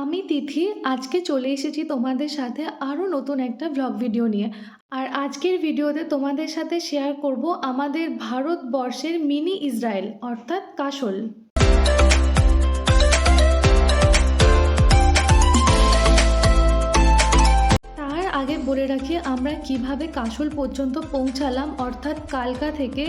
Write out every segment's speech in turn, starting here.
আমি তিথি আজকে চলে এসেছি তোমাদের সাথে আরও নতুন একটা ব্লগ ভিডিও নিয়ে। আর আজকের ভিডিওতে তোমাদের সাথে শেয়ার করব আমাদের ভারতবর্ষের মিনি ইসরায়েল অর্থাৎ কাশল। তার আগে বলে রাখি আমরা কিভাবে কাশল পর্যন্ত পৌঁছালাম, অর্থাৎ কালকা থেকে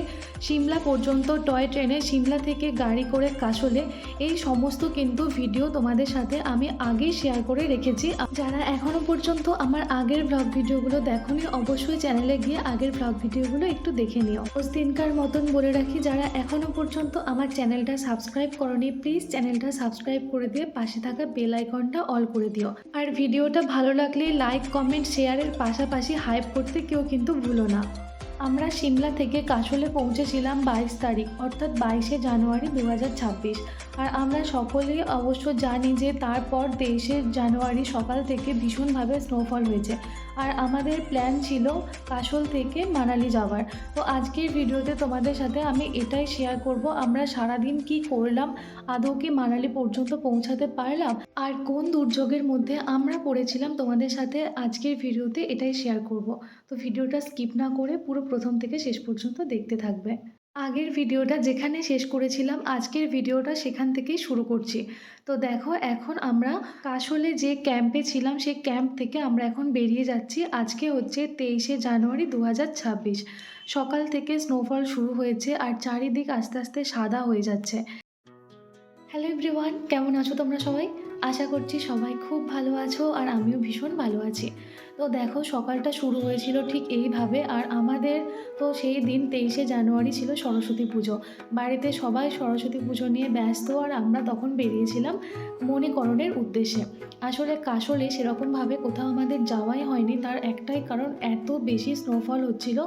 সিমলা পর্যন্ত টয় ট্রেনে, সিমলা থেকে গাড়ি করে কাশলে। এই সমস্ত কিন্তু ভিডিও তোমাদের সাথে আমি আগেই শেয়ার করে রেখেছি। যারা এখনও পর্যন্ত আমার আগের ব্লগ ভিডিওগুলো দেখোনি অবশ্যই চ্যানেলে গিয়ে আগের ব্লগ ভিডিওগুলো একটু দেখে নিও। দিনকার মতন বলে রাখি, যারা এখনও পর্যন্ত আমার চ্যানেলটা সাবস্ক্রাইব করোনি প্লিজ চ্যানেলটা সাবস্ক্রাইব করে দিয়ে পাশে থাকা বেল আইকনটা অল করে দিও। আর ভিডিওটা ভালো লাগলে লাইক কমেন্ট শেয়ারের পাশাপাশি হাইপ করতে কেউ কিন্তু ভুলো না। আমরা সিমলা থেকে কাশলে পৌঁছেছিলাম 22 তারিখ অর্থাৎ 22শে জানুয়ারি 2026। আর আমরা সকলেই অবশ্য জানি যে তারপর 23শে জানুয়ারি সকাল থেকে ভীষণভাবে স্নোফল হয়েছে। আর আমাদের প্ল্যান ছিল কাশল থেকে মানালি যাওয়ার। তো আজকের ভিডিওতে তোমাদের সাথে আমি এটাই শেয়ার করব আমরা সারাদিন কি করলাম, আদৌ কি মানালি পর্যন্ত পৌঁছাতে পারলাম, আর কোন দুর্যোগের মধ্যে আমরা পড়েছিলাম তোমাদের সাথে আজকের ভিডিওতে এটাই শেয়ার করব। তো ভিডিওটা স্কিপ না করে পুরো প্রথম থেকে শেষ পর্যন্ত দেখতে থাকবে। আগের ভিডিওটা যেখানে শেষ করেছিলাম আজকের ভিডিওটা সেখান থেকেই শুরু করছি। তো দেখো এখন আমরা কাশলে যে ক্যাম্পে ছিলাম সেই ক্যাম্প থেকে আমরা এখন বেরিয়ে যাচ্ছি। আজকে হচ্ছে 23শে জানুয়ারি 2026। সকাল থেকে স্নোফল শুরু হয়েছে আর চারিদিক আস্তে আস্তে সাদা হয়ে যাচ্ছে। হ্যালো এভরিওয়ান, কেমন আছো তোমরা সবাই? আশা করছি সবাই খুব ভালো আছো আর আমিও ভীষণ ভালো আছি। তো দেখো সকালটা শুরু হয়েছিল ঠিক এইভাবে। আর আমাদের তো সেই দিন 23শে জানুয়ারি ছিল সরস্বতী পুজো। বাড়িতে সবাই সরস্বতী পুজো নিয়ে ব্যস্ত আর আমরা তখন বেরিয়েছিলাম মণিকরণের উদ্দেশ্যে। আসলে কাশলে সেরকমভাবে কোথাও আমাদের যাওয়াই হয়নি, তার একটাই কারণ এত বেশি স্নোফল হচ্ছিল।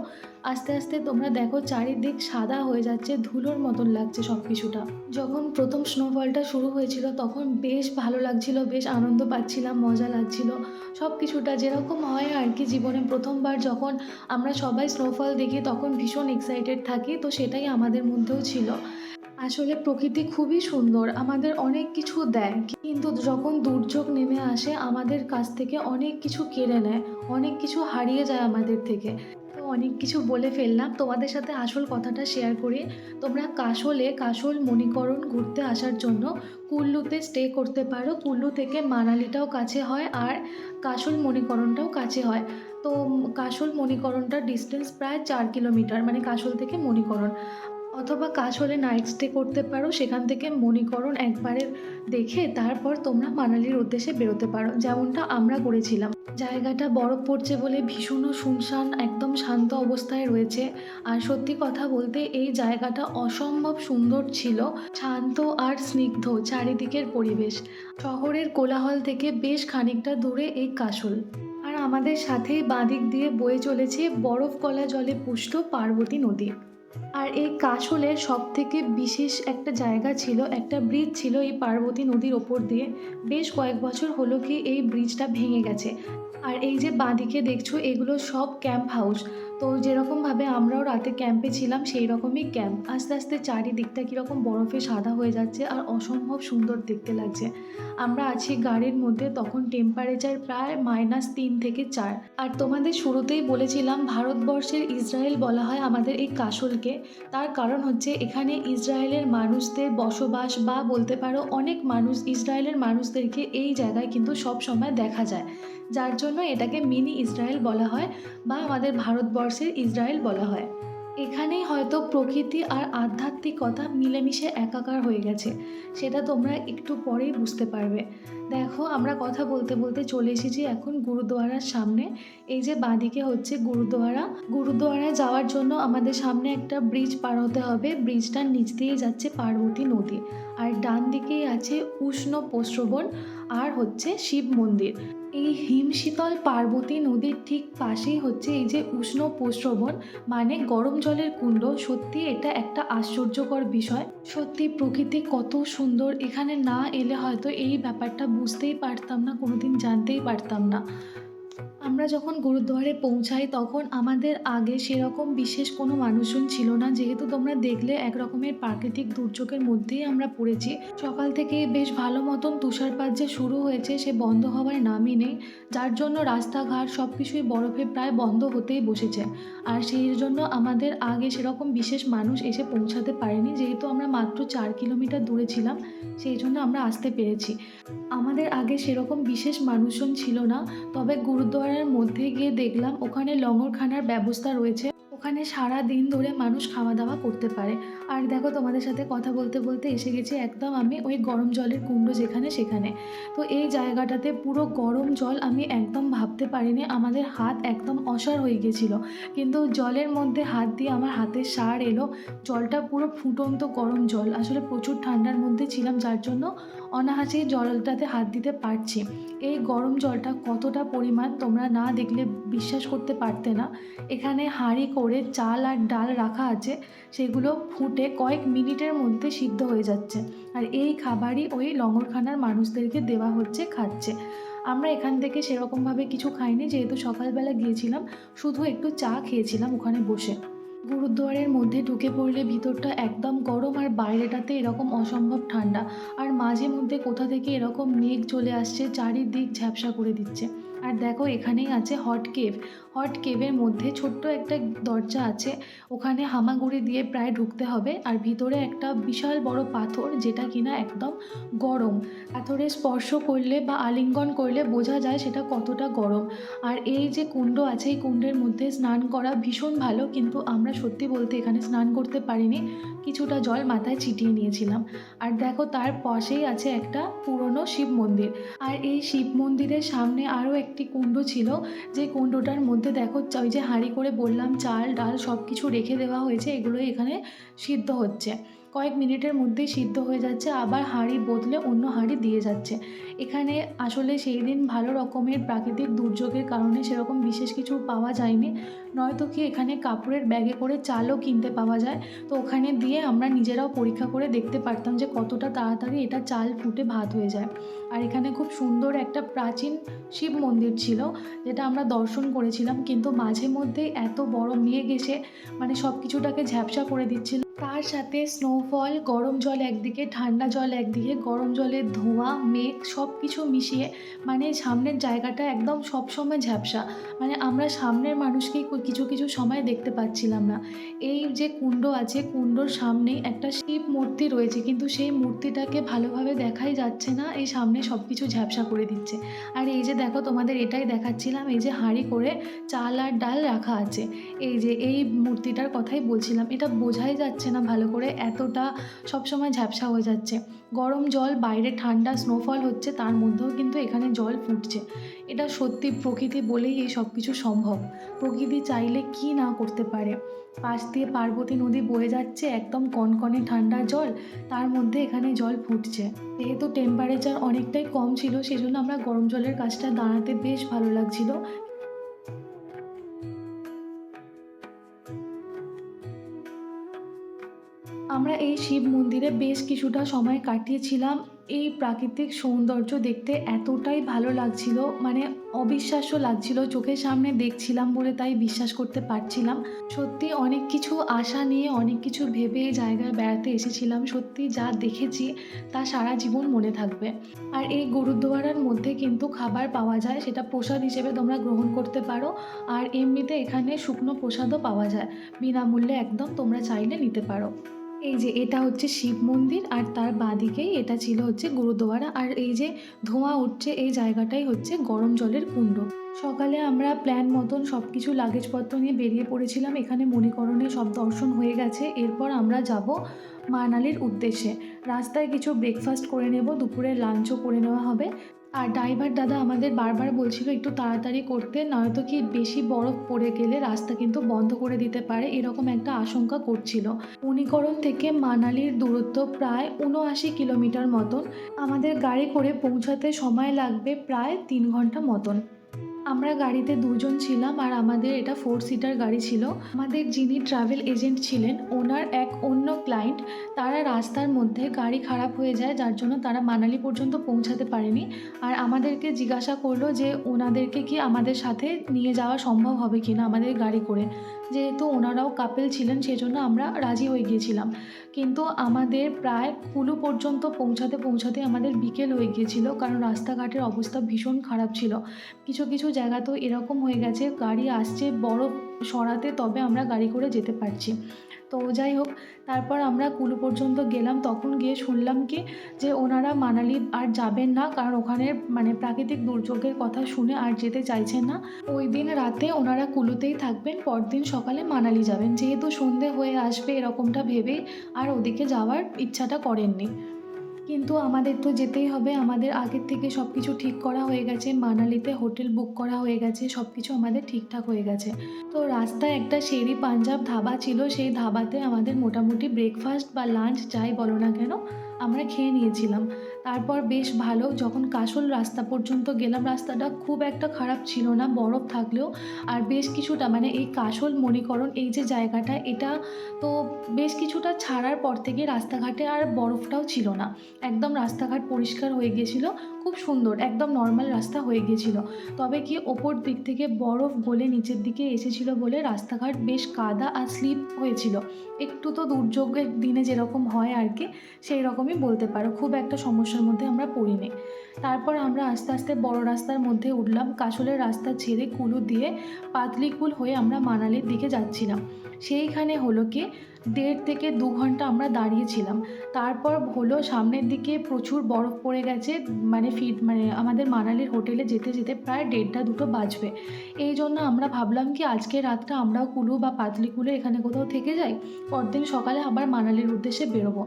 আস্তে আস্তে তোমরা দেখো চারিদিক সাদা হয়ে যাচ্ছে, ধুলোর মতন লাগছে সব কিছুটা। যখন প্রথম স্নোফলটা শুরু হয়েছিল তখন বেশ ভালো লাগছিল, বেশ আনন্দ পাচ্ছিলাম, মজা লাগছিল। সব কিছুটা যেরকম হয় আর কি, জীবনে প্রথমবার যখন আমরা সবাই স্নোফল দেখি তখন ভীষণ এক্সাইটেড থাকি, তো সেটাই আমাদের মধ্যেও ছিল। আসলে প্রকৃতি খুবই সুন্দর, আমাদের অনেক কিছু দেয়, কিন্তু যখন দুর্যোগ নেমে আসে আমাদের কাছ থেকে অনেক কিছু কেড়ে নেয়, অনেক কিছু হারিয়ে যায় আমাদের থেকে। তো অনেক কিছু বলে ফেললাম, তোমাদের সাথে আসল কথাটা শেয়ার করি। তোমরা কাশল মণিকরণ ঘুরতে আসার জন্য কুল্লুতে স্টে করতে পারো। কুল্লু থেকে মানালিটাও কাছে হয় আর কাশল মণিকরণটাও কাছে হয়। তো কাশল মণিকরণটার ডিস্টেন্স প্রায় 4 কিলোমিটার, মানে কাশল থেকে মণিকরণ। অথবা কাশলে নাইট স্টে করতে পারো, সেখান থেকে মণিকরণ একবারে দেখে তারপর তোমরা মানালির উদ্দেশ্যে বেরোতে পারো, যেমনটা আমরা করেছিলাম। জায়গাটা বরফ পড়ছে বলে ভীষণও শুনশান, একদম শান্ত অবস্থায় রয়েছে। আর সত্যি কথা বলতে এই জায়গাটা অসম্ভব সুন্দর ছিল, শান্ত আর স্নিগ্ধ চারিদিকের পরিবেশ। শহরের কোলাহল থেকে বেশ খানিকটা দূরে এই কাশল। আর আমাদের সাথেই বাঁদিক দিয়ে বয়ে চলেছে বরফ গলা জলে পুষ্ট পার্বতী নদী। আর এই কাশলের সবথেকে বিশেষ একটা জায়গা ছিল, একটা ব্রিজ ছিল এই পার্বতী নদীর ওপর দিয়ে। বেশ কয়েক বছর হলো কি এই ব্রিজটা ভেঙে গেছে। আর এই যে বাঁদিকে দেখছো এগুলো সব ক্যাম্প হাউস। তো যেরকমভাবে আমরাও রাতে ক্যাম্পে ছিলাম সেই রকমই ক্যাম্প। আস্তে আস্তে চারিদিকটা কীরকম বরফে সাদা হয়ে যাচ্ছে আর অসম্ভব সুন্দর দেখতে লাগছে। আমরা আছি গাড়ির মধ্যে, তখন টেম্পারেচার প্রায় -3 থেকে 4। আর তোমাদের শুরুতেই বলেছিলাম ভারতবর্ষের ইসরায়েল বলা হয় আমাদের এই কাশলকে। তার কারণ হচ্ছে এখানে ইসরায়েলের মানুষদের বসবাস, বা বলতে পারো অনেক মানুষ ইসরায়েলের মানুষদেরকে এই জায়গায় কিন্তু সব সময় দেখা যায়, যার জন্য এটাকে মিনি ইসরায়েল বলা হয়, বা আমাদের ভারতবর্ষের ইসরায়েল বলা হয়। এখানেই হয়তো প্রকৃতি আর আধ্যাত্মিকতা মিলেমিশে একাকার হয়ে গেছে, সেটা তোমরা একটু পরেই বুঝতে পারবে। দেখো আমরা কথা বলতে বলতে চলে এসেছি এখন গুরুদুয়ারার সামনে। এই যে বাঁদিকে হচ্ছে গুরুদুয়ারা। গুরুদুয়ারায় যাওয়ার জন্য আমাদের সামনে একটা ব্রিজ পার হতে হবে, ব্রিজটার নিচ দিয়ে যাচ্ছে পার্বতী নদী। আর ডান দিকেই আছে উষ্ণ প্রস্রবণ আর হচ্ছে শিব মন্দির। এই হিমশীতল পার্বতী নদীর ঠিক পাশেই হচ্ছে এই যে উষ্ণ প্রস্রবণ, মানে গরম জলের কুণ্ড। সত্যি এটা একটা আশ্চর্যকর বিষয়। সত্যি প্রকৃতি কত সুন্দর, এখানে না এলে হয়তো এই ব্যাপারটা বুঝতেই পারতাম না, কোনোদিন জানতেই পারতাম না। আমরা যখন গুরুদুয়ারে পৌঁছাই তখন আমাদের আগে সেরকম বিশেষ কোনো মানুষজন ছিল না। যেহেতু তোমরা দেখলে এক রকমের প্রাকৃতিক দুর্যোগের মধ্যেই আমরা পড়েছি। সকাল থেকে বেশ ভালো মতন তুষারপাত যে শুরু হয়েছে সে বন্ধ হওয়ার নামই নেই। যার জন্য রাস্তাঘাট সব কিছুই বরফে প্রায় বন্ধ হতেই বসেছে। আর সেই জন্য আমাদের আগে সেরকম বিশেষ মানুষ এসে পৌঁছাতে পারেনি। যেহেতু আমরা মাত্র ৪ কিলোমিটার দূরে ছিলাম, সেই জন্য আমরা আসতে পেরেছি। আমাদের আগে সেরকম বিশেষ মানুষজন ছিল না। তবে গুরুদুয়ারার মধ্যে গিয়ে দেখলাম ওখানে লঙ্গরখানার ব্যবস্থা রয়েছে। ওখানে সারাদিন ধরে মানুষ খাওয়া-দাওয়া করতে পারে। আর দেখো তোমাদের সাথে কথা বলতে, বলতে এসে গেছি একদম আমি ওই গরম জলের কুণ্ড যেখানে সেখানে। তো এই জায়গাটাতে পুরো গরম জল, আমি একদম ভাবতে পারিনি, আমাদের হাত একদম অসাড় হয়ে গিয়েছিল। কিন্তু জলের মধ্যে হাত দিয়ে আমার হাতে সাড় এলো। জলটা পুরো ফুটন্ত গরম জল। আসলে প্রচুর ঠান্ডার মধ্যে ছিলাম, যার জন্য অনায়াসেই জলটাতে হাত দিতে পারছি। এই গরম জলটা কতটা পরিমাণ তোমরা না দেখলে বিশ্বাস করতে পারতে না। এখানে হাঁড়ি করে চাল আর ডাল রাখা আছে, সেগুলো ফুটে কয়েক মিনিটের মধ্যে সিদ্ধ হয়ে যাচ্ছে। আর এই খাবারই ওই লঙ্গরখানার মানুষদেরকে দেওয়া হচ্ছে, খাচ্ছে। আমরা এখান থেকে সেরকমভাবে কিছু খাইনি, যেহেতু সকালবেলা গিয়েছিলাম, শুধু একটু চা খেয়েছিলাম ওখানে বসে। গুরুদুয়ারের মধ্যে ঢুকে পড়লে ভিতরটা একদম গরম আর বাইরেটাতে এরকম অসম্ভব ঠান্ডা। আর মাঝে মধ্যে কোথা থেকে এরকম মেঘ চলে আসছে, চারিদিক ঝ্যাপসা করে দিচ্ছে। আর দেখো এখানেই আছে হট কেভ। হট কেভের মধ্যে ছোট্ট একটা দরজা আছে, ওখানে হামাগুড়ি দিয়ে প্রায় ঢুকতে হবে। আর ভিতরে একটা বিশাল বড় পাথর, যেটা কিনা একদম গরম। পাথরে স্পর্শ করলে বা আলিঙ্গন করলে বোঝা যায় সেটা কতটা গরম। আর এই যে কুণ্ড আছে, এই কুণ্ডের মধ্যে স্নান করা ভীষণ ভালো, কিন্তু আমরা সত্যি বলতে এখানে স্নান করতে পারিনি। কিছুটা জল মাথায় ছিটিয়ে নিয়েছিলাম। আর দেখো তার পাশেই আছে একটা পুরনো শিব মন্দির। আর এই শিব মন্দিরের সামনে আরও একটি কুণ্ড ছিল, যে কুণ্ডটার মধ্যে দেখো ওই যে হাঁড়ি করে বললাম চাল ডাল সব কিছু রেখে দেওয়া হয়েছে, এগুলোই এখানে সিদ্ধ হচ্ছে। কয়েক মিনিটের মধ্যেই সিদ্ধ হয়ে যাচ্ছে, আবার হাঁড়ি বদলে অন্য হাঁড়ি দিয়ে যাচ্ছে। এখানে আসলে সেই দিন ভালো রকমের প্রাকৃতিক দুর্যোগের কারণে সেরকম বিশেষ কিছু পাওয়া যায়নি। নয়তো কি এখানে কাপড়ের ব্যাগে করে চালও কিনতে পাওয়া যায়। তো ওখানে দিয়ে আমরা নিজেরাও পরীক্ষা করে দেখতে পারতাম যে কতটা তাড়াতাড়ি এটা চাল ফুটে ভাত হয়ে যায়। আর এখানে খুব সুন্দর একটা প্রাচীন শিব মন্দির ছিল, যেটা আমরা দর্শন করেছিলাম। কিন্তু মাঝে মধ্যেই এত বড় মেঘ এসে মানে সব কিছুটাকে ঝ্যাপসা করে দিচ্ছিল। তার সাথে স্নোফল, গরম জল একদিকে, ঠান্ডা জল একদিকে, গরম জলের ধোঁয়া, মেঘ সব কিছু মিশিয়ে মানে সামনের জায়গাটা একদম সবসময় ঝ্যাপসা। মানে আমরা সামনের মানুষকেই কিছু কিছু সময় দেখতে পাচ্ছিলাম না। এই যে কুণ্ড আছে, কুণ্ডর সামনেই একটা শিব মূর্তি রয়েছে, কিন্তু সেই মূর্তিটাকে ভালোভাবে দেখাই যাচ্ছে না, এই সামনে সব কিছু ঝ্যাপসা করে দিচ্ছে। আর এই যে দেখো তোমাদের এটাই দেখাচ্ছিলাম, এই যে হাঁড়ি করে চাল আর ডাল রাখা আছে, এই যে এই মূর্তিটার কথাই বলছিলাম। এটা বোঝাই যাচ্ছে না ভালো করে, এতটা সবসময় ঝ্যাপসা হয়ে যাচ্ছে। গরম জল, বাইরে ঠান্ডা স্নোফল হচ্ছে, তার মধ্যেও কিন্তু এখানে জল ফুটছে। এটা সত্যি প্রকৃতি বলেই এই সব কিছু সম্ভব। প্রকৃতি চাইলে কি না করতে পারে। পাশ দিয়ে পার্বতী নদী বয়ে যাচ্ছে, একদম কনকনে ঠান্ডা জল, তার মধ্যে এখানে জল ফুটছে। যেহেতু টেম্পারেচার অনেকটাই কম ছিল, সেজন্য আমরা গরম জলের কাছটা দাঁড়াতে বেশ ভালো লাগছিল। আমরা এই শিব মন্দিরে বেশ কিছুটা সময় কাটিয়েছিলাম। এই প্রাকৃতিক সৌন্দর্য দেখতে এতটাই ভালো লাগছিল, মানে অবিশ্বাস্য লাগছিল। চোখের সামনে দেখছিলাম বলে তাই বিশ্বাস করতে পারছিলাম। সত্যি অনেক কিছু আশা নিয়ে, অনেক কিছু ভেবে এই জায়গায় বেড়াতে এসেছিলাম। সত্যি যা দেখেছি তা সারা জীবন মনে থাকবে। আর এই গুরুদুয়ারার মধ্যে কিন্তু খাবার পাওয়া যায়, সেটা প্রসাদ হিসেবে তোমরা গ্রহণ করতে পারো। আর এমনিতে এখানে শুকনো প্রসাদও পাওয়া যায়, বিনামূল্যে একদম, তোমরা চাইলে নিতে পারো। এই যে এটা হচ্ছে শিব মন্দির, আর তার বাঁদিকেই এটা ছিল হচ্ছে গুরুদুয়ারা। আর এই যে ধোঁয়া উঠছে, এই জায়গাটাই হচ্ছে গরম জলের কুণ্ড। সকালে আমরা প্ল্যান মতন সব কিছু লাগেজপত্র নিয়ে বেরিয়ে পড়েছিলাম। এখানে মণিকরণে সব দর্শন হয়ে গেছে। এরপর আমরা যাব মানালির উদ্দেশ্যে। রাস্তায় কিছু ব্রেকফাস্ট করে নেব, দুপুরের লাঞ্চও করে নেওয়া হবে। আর ড্রাইভার দাদা আমাদের বারবার বলছিল একটু তাড়াতাড়ি করতে, নয়তো কি বেশি বরফ পড়ে গেলে রাস্তা কিন্তু বন্ধ করে দিতে পারে, এরকম একটা আশঙ্কা করছিল। মণিকরণ থেকে মানালির দূরত্ব প্রায় ৭৯ কিলোমিটার মতন। আমাদের গাড়ি করে পৌঁছাতে সময় লাগবে প্রায় ৩ ঘন্টা মতন। আমরা গাড়িতে ২ জন ছিলাম আর আমাদের এটা 4 সিটার গাড়ি ছিল। আমাদের যিনি ট্রাভেল এজেন্ট ছিলেন, ওনার এক অন্য ক্লায়েন্ট, তারা রাস্তার মধ্যে গাড়ি খারাপ হয়ে যায়, যার জন্য তারা মানালি পর্যন্ত পৌঁছাতে পারেনি। আর আমাদেরকে জিজ্ঞাসা করলো যে ওনাদেরকে কি আমাদের সাথে নিয়ে যাওয়া সম্ভব হবে কিনা আমাদের গাড়ি করে। যেহেতু ওনারাও কাপল ছিলেন সেজন্য আমরা রাজি হয়ে গিয়েছিলাম। কিন্তু আমাদের প্রায় কুলু পর্যন্ত পৌঁছাতে আমাদের বিকেল হয়ে গিয়েছিল, কারণ রাস্তাঘাটের অবস্থা ভীষণ খারাপ ছিল। কিছু কিছু জায়গা তো এরকম হয়ে গেছে, গাড়ি আসছে বরফ সরাতে তবে আমরা গাড়ি করে যেতে পারছি। তো যাই হোক, তারপর আমরা কুলু পর্যন্ত গেলাম। তখন গিয়ে শুনলাম কি যে ওনারা মানালি আর যাবেন না, কারণ ওখানে মানে প্রাকৃতিক দুর্যোগের কথা শুনে আর যেতে চাইছেন না। ওই দিন রাতে ওনারা কুলুতেই থাকবেন, পরদিন সকালে মানালি যাবেন। যেহেতু সন্ধে হয়ে আসবে এরকমটা ভেবেই আর ওদিকে যাওয়ার ইচ্ছাটা করেননি। কিন্তু আমাদের তো যেতেই হবে। আমাদের আগের থেকে সব কিছু ঠিক করা হয়ে গেছে। মানালিতে হোটেল বুক করা হয়ে গেছে। সব কিছু আমাদের ঠিকঠাক হয়ে গেছে। তো রাস্তায় একটা শের-ই পাঞ্জাব ধাবা ছিল। সেই ধাবাতে আমাদের মোটামুটি ব্রেকফাস্ট বা লাঞ্চ যাই বলো না কেন, আমরা খেয়ে নিয়েছিলাম। তারপর বেশ ভালো যখন কাশোল রাস্তা পর্যন্ত গেলাম, রাস্তাটা খুব একটা খারাপ ছিল না বরফ থাকলেও। আর বেশ কিছুটা মানে এই কাশোল মণিকরণ এই যে জায়গাটা, এটা তো বেশ কিছুটা ছাড়ার পর থেকে রাস্তাঘাটে আর বরফটাও ছিল না। একদম রাস্তাঘাট পরিষ্কার হয়ে গিয়েছিল, খুব সুন্দর একদম নর্মাল রাস্তা হয়ে গিয়েছিল। তবে কি ওপর দিক থেকে বরফ গলে নিচের দিকে এসেছিল বলে রাস্তাঘাট বেশ কাদা আর স্লিপ হয়েছিল। একটু তো দুর্যোগের দিনে যেরকম হয় আর কি, সেই রকমই বলতে পারো। খুব একটা সমস্যার মধ্যে আমরা পড়িনি। তারপর আমরা আস্তে আস্তে বড় রাস্তার মধ্যে উঠলাম। কাশলের রাস্তা ছেড়ে কুলু দিয়ে পাতলিকুল হয়ে আমরা মানালির দিকে যাচ্ছিলাম। সেইখানে হলো কি ১.৫ থেকে ২ ঘন্টা আমরা দাঁড়িয়েছিলাম। তারপর হলো সামনের দিকে প্রচুর বরফ পড়ে গেছে। মানে আমাদের মানালির হোটেলে যেতে যেতে প্রায় ১.৫টা ২টো বাজবে। এই জন্য আমরা ভাবলাম কি আজকের রাতটা আমরাও কুলু বা পাতলিকুলে এখানে কোথাও থেকে যাই। পরদিন সকালে আবার মানালির উদ্দেশ্যে বেরোবো।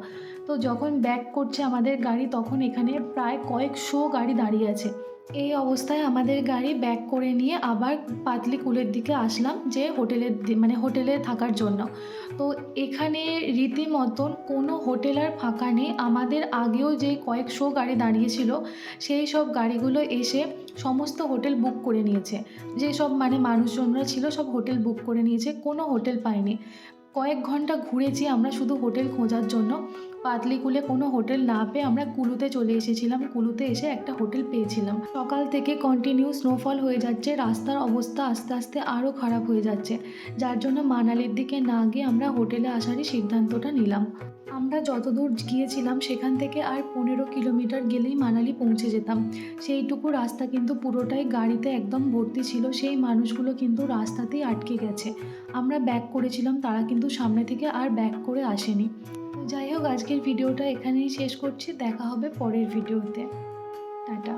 তো যখন ব্যাক করছে আমাদের গাড়ি, তখন এখানে প্রায় কয়েকশো গাড়ি দাঁড়িয়ে আছে। এই অবস্থায় আমাদের গাড়ি ব্যাক করে নিয়ে আবার পাতলিকুলের দিকে আসলাম, যে হোটেলে থাকার জন্য। তো এখানে রীতিমতন কোনো হোটেল আর ফাঁকা নেই। আমাদের আগেও যে কয়েকশো গাড়ি দাঁড়িয়েছিল, সেই সব গাড়িগুলো এসে সমস্ত হোটেল বুক করে নিয়েছে। যেসব মানুষজনরা ছিল সব হোটেল বুক করে নিয়েছে, কোনো হোটেল পায়নি। কয়েক ঘন্টা ঘুরেছি আমরা শুধু হোটেল খোঁজার জন্য। পাতলিকুলে কোনো হোটেল না পেয়ে আমরা কুলুতে চলে এসেছিলাম। কুলুতে এসে একটা হোটেল পেয়েছিলাম। সকাল থেকে কন্টিনিউ স্নোফল হয়ে যাচ্ছে, রাস্তার অবস্থা আস্তে আস্তে আরও খারাপ হয়ে যাচ্ছে, যার জন্য মানালির দিকে না গিয়ে আমরা হোটেলে আসারই সিদ্ধান্তটা নিলাম। আমরা যতদূর গিয়েছিলাম সেখান থেকে আর ১৫ কিলোমিটার গেলেই মানালি পৌঁছে যেতাম। সেইটুকু রাস্তা কিন্তু পুরোটাই গাড়িতে একদম ভর্তি ছিল। সেই মানুষগুলো কিন্তু রাস্তাতেই আটকে গেছে। আমরা ব্যাক করেছিলাম, তারা কিন্তু সামনে থেকে আর ব্যাক করে আসেনি। তো যাই হোক, আজকের ভিডিওটা এখানেই শেষ করছি। দেখা হবে পরের ভিডিওতে। টাটা।